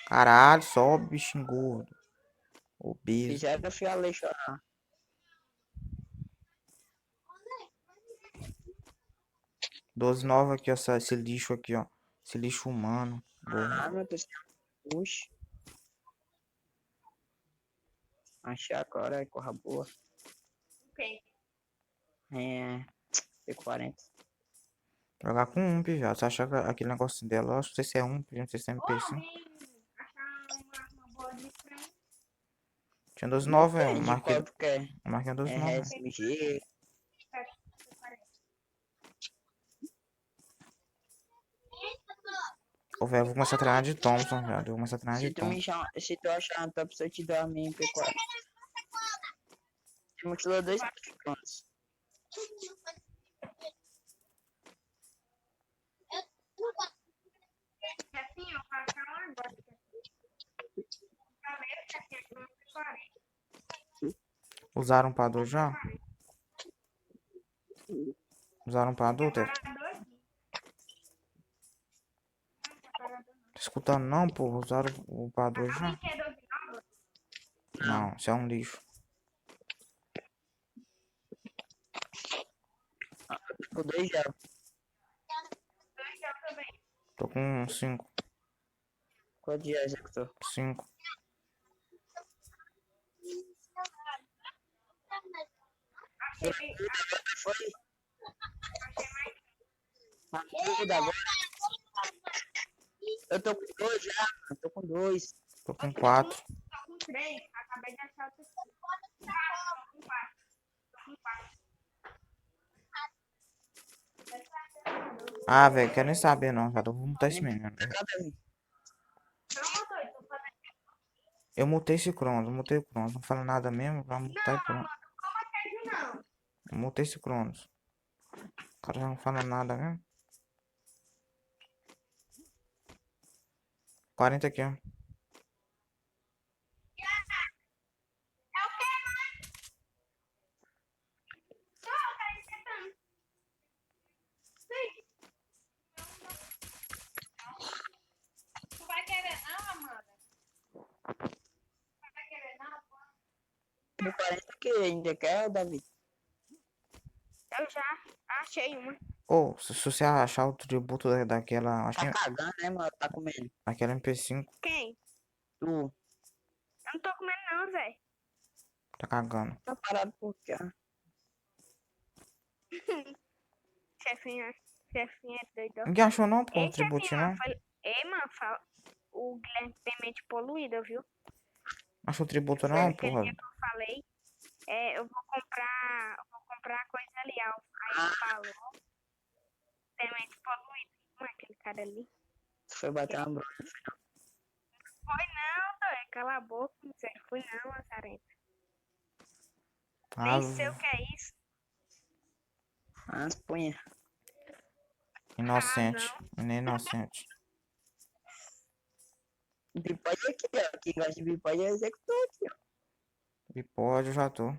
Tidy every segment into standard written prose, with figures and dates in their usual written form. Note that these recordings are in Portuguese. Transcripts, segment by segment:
Caralho, só bichinho gordo. Obeso. Fizeram o Ale chorar. 12 nova aqui, ó. Esse lixo aqui, ó. Esse lixo humano. Ah, Gordo. meu Deus. Puxa. Achei agora, é corra boa. Ok. É. P40. Jogar com um, já. Você acha que aquele negócio dela, eu não sei se é um, não sei se é Ô, MP5. alguém achar uma arma boa disso pra mim? Tinha 12 nova, eu Depende de marquei, qual tu quer. marquei 12 É nova. SMG. Ô, velho, eu vou começar a treinar de Thompson, velho. Eu vou começar a treinar de Thompson. Se tu achar um top, eu te dou a minha P40. Tem mochila 2 prontos. Assim, eu faço uma agora. Falei que aqui é uma P40. Usaram pra adulto já? Usaram pra adulto? Tá escutando não, porra? Usaram o pra adulto já? Alguém quer 12 novas? Não. Não, isso é um lixo. Tipo, 2 já. 2 já também. Tô com 5. Qual dia executou? 5. Achei, Foi? achei mais. Tudo agora. Eu tô com 2 já. Eu tô com 2. Tô com 4. Tô com 3. Acabei de achar outro. 4. Tô com 4. Tô com 4. Ah, velho, quero nem saber não, velho. Eu vou mutar esse menino. Calma, doido. Tô fazendo. Eu mutei esse Cronos, eu mutei o Cronos. Não fala nada mesmo, vai mutar e Não, pronto. mano. Como é não? Eu mutei esse Cronos. O cara já não fala nada mesmo. 40 aqui, ó. É o quê, mãe? Não, tá esquentando. Sim. Tu vai querer não, Amanda? Não vai querer não? P40 que ainda quer, Davi? Eu já achei uma. Ô, se você achar o tributo daquela. Acho que Tá é cagando, né, mano? Tá comendo. aquela MP5, Quem? Tu Eu não tô comendo não, velho. tá cagando. tá parado por quê? Chefinha, chefinha é doido. Ninguém achou não, pô, o Ei, chefinha, tributinho não? ei, mano, o Guilherme tem mente poluída, viu? Achou o tributo Foi. não, Aquele porra? dia que eu falei, eu vou comprar coisa ali, ó. Aí ele falou, tem mente poluída. Mano, aquele cara ali. Foi bater uma bronca. Foi não, doido, cala a boca, não sei. Fui não, Lazarenta. Ah, Nem sei o que é isso. As punhas. inocente. Nem inocente. Bipode aqui, ó. Quem gosta de bipode é executor aqui, ó. E pode, eu já tô.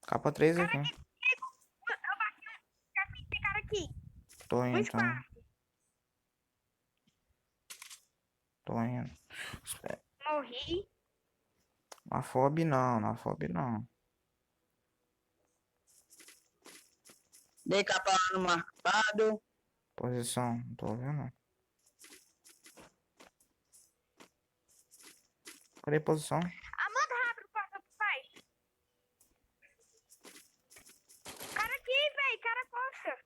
Capa 3 Cara aqui. aqui, eu bati esse cara aqui. Tô No indo, tô indo. espaço. Tô indo. Morri. Na FOB não, na FOB não. Dei capa lá no marcado. Posição, não tô vendo não. Cadê posição? Amanda, rápido, passa pro pai. Cara aqui, véi, cara coxa.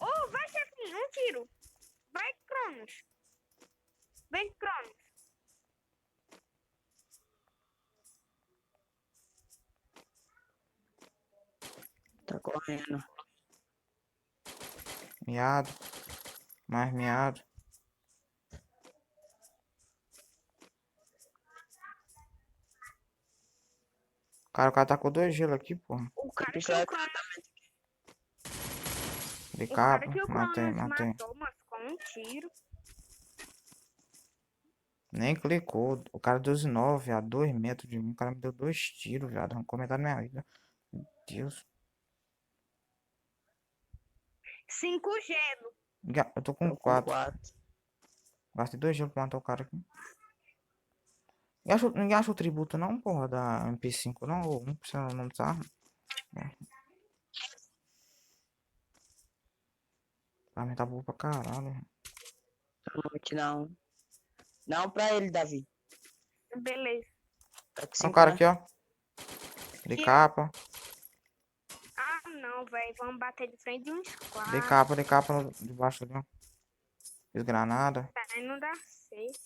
Oh, vai, chefinho, um tiro. Vai, Cronos. Vem, Cronos. Tá correndo. Miado. Mais miado. O cara tá com 2 gelo aqui, porra. O cara que Pistola o Cronos, De o cara capa. que o Matei, Cronos matei. matou, mas com um tiro. Nem clicou. O cara 12,9 a 2 metros de mim. O cara me deu 2 tiros, viado. Arrancou metade da minha vida. Meu Deus. 5 gelo. Eu tô com Tô com 4. 4. Gastei 2 gelos pra matar o cara aqui. Ninguém achou o tributo não, porra, da MP5 não? Ou não precisa o nome dessa arma? A arma tá boa pra caralho. Eu vou te dar um. Dá um pra ele, Davi. Beleza. Tá com Tem um 5, cara né? aqui, ó. De Que- capa. Ah, não, velho. Vamos bater de frente de um squad. De capa debaixo ali, ó. Fiz granada. Aí não dá certo.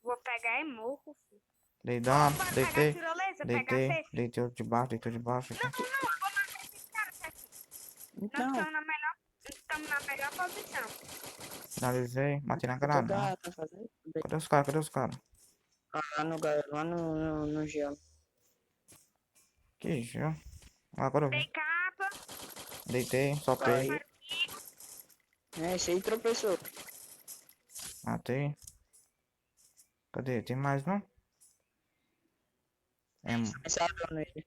Vou pegar e morro, filho. Dei dano. Bora pegar Deitei. tirolesa, pegar Deitei. safe. Deitei outro de baixo, deitou de baixo aqui. Não, vou matar esse cara, chefe. Nós Então, estamos na melhor posição. Finalizei. Matei na o que granada. tá fazendo? Cadê os caras? Cadê os caras? Lá no gelo. Que gel. Agora eu Dei vi. capa. Deitei. Sopei. Aí. Esse aí tropeçou. Matei. Cadê? Tem mais, não? É, Silenciador nele.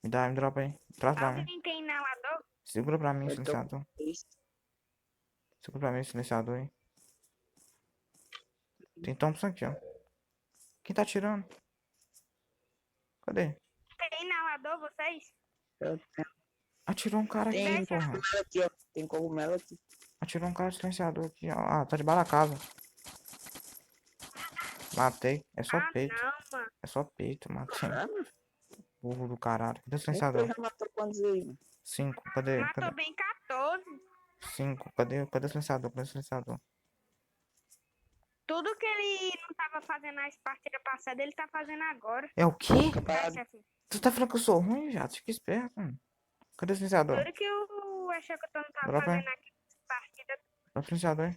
me dropa aí. Traz pra mim. Alguém tem inalador? Segura pra mim, Eu tô silenciador. com isso. Segura pra mim, silenciador aí. Tem Thompson aqui, ó. Quem tá atirando? Cadê? Tem inalador, vocês? Eu tenho. Atirou um cara aqui, Tem porra. cogumelo aqui, ó. Tem cogumelo aqui. Atirou um cara de silenciador aqui, ó. Ah, tá debaixo da casa. Matei. É só Ah, peito. não, mano. É só peito, matei. Ah, mano. Burro do caralho. Cadê o Tu silenciador? já matou quantos aí, mano? 5. Cadê? Matou Cadê? bem 14. 5. Cadê o silenciador? Cadê o silenciador? Tudo que ele não tava fazendo nas partidas passadas, ele tá fazendo agora. É o quê? É, Parado. chefe. Tu tá falando que eu sou ruim, viado? Fica esperto, mano. Cadê o silenciador? Tudo que eu achei que eu não tava Dropa aí. fazendo aqui nas partidas. Dropa o silenciador aí.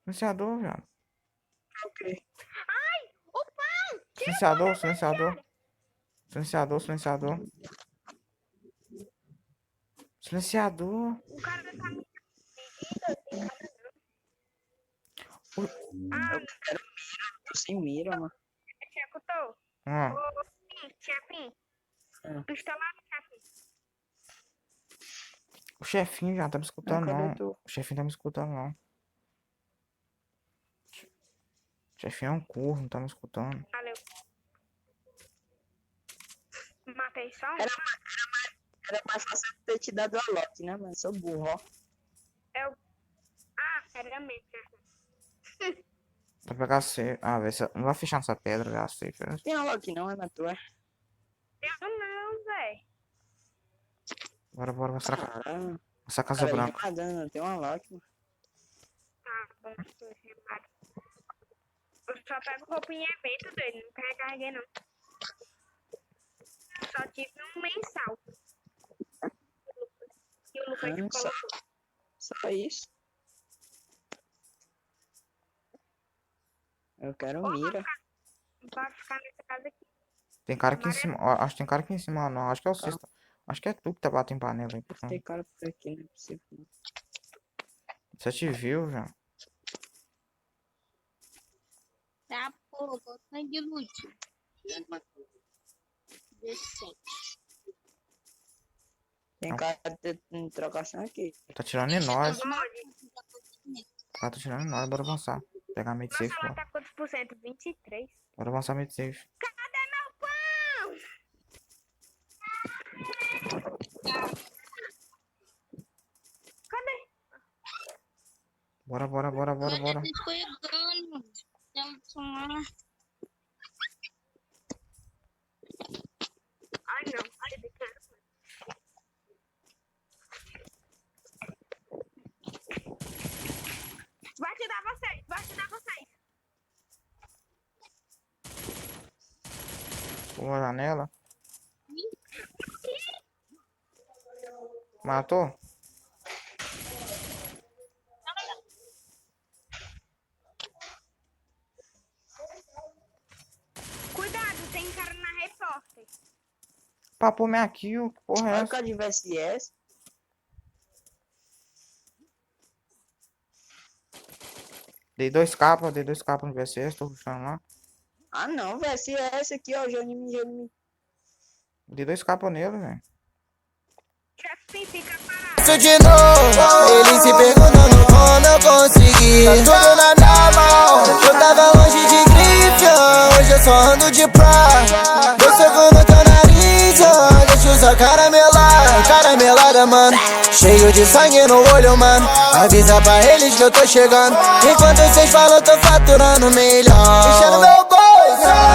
Silenciador, viado. Ok. O pão! Silenciador, silenciador. Silenciador, silenciador. Silenciador. O cara tá me seguindo, Ah, Tô sem mira, mano. executou. Ah, Ô, chefinho. Ah. Pistolado, chefinho. o chefinho já tá me escutando, Cadê não. tu? O chefinho tá me escutando, não. O chefinho é um curro, não tá me escutando. Valeu. Matei só um. Era mais fácil eu ter te dado a lote, né, mano? Sou burro, ó. Era mesmo, chefinho. Vai pegar C. Ah, vê se. Não vai fechar nessa pedra, já sei. Filho. Tem a lote não, é na tua. Eu não, velho. Bora mostrar Caramba. essa casa Cara, branca. nadando, tem uma lote, mano. Tá bom, tô remado. Eu só pego roupinha em evento dele, não carreguei não. Só tive um mensal. E o Lucas Nossa. colocou. Só isso. Eu quero Ô, mira. Vai ficar nessa casa aqui. Tem cara aqui em cima. Ó, acho que tem cara aqui em cima, não. Acho que é o sexto. Acho que é tu que tá batendo panela aí. Por Tem cara por aqui, não é possível. Não. Você te viu, já? Tá, pô, botando de luz. Decente. Tem Não. cara de trocação aqui. Tá tirando em nós. Onde? Tá tirando em nós. Bora avançar. Pegar mid Nossa, safe, ela bora. tá quantos por cento? 23. Bora avançar mid safe. Cadê meu pão? Cadê? Bora. Ai, não. Ai, vai ajudar vocês, vai ajudar vocês. Pula a janela. Matou? Cuidado, tem cara na repórter. Papo minha kill. Que porra é Olha o essa? cara de VSS. Dei dois capas no VSS. Tô puxando lá. Ah, não, VSS aqui, ó. Já me. Dei dois capas nele, velho. Chefe, fica parado. Isso de novo, eles se perguntando como eu consegui. Tá tudo na minha mão, eu tava longe de grife, hoje eu só ando de praia. Dou soco no teu nariz, deixa sua caramelada, mano. Cheio de sangue no olho, mano. Avisa pra eles que eu tô chegando. Enquanto vocês falam, eu tô faturando melhor. Enchendo meu bolso.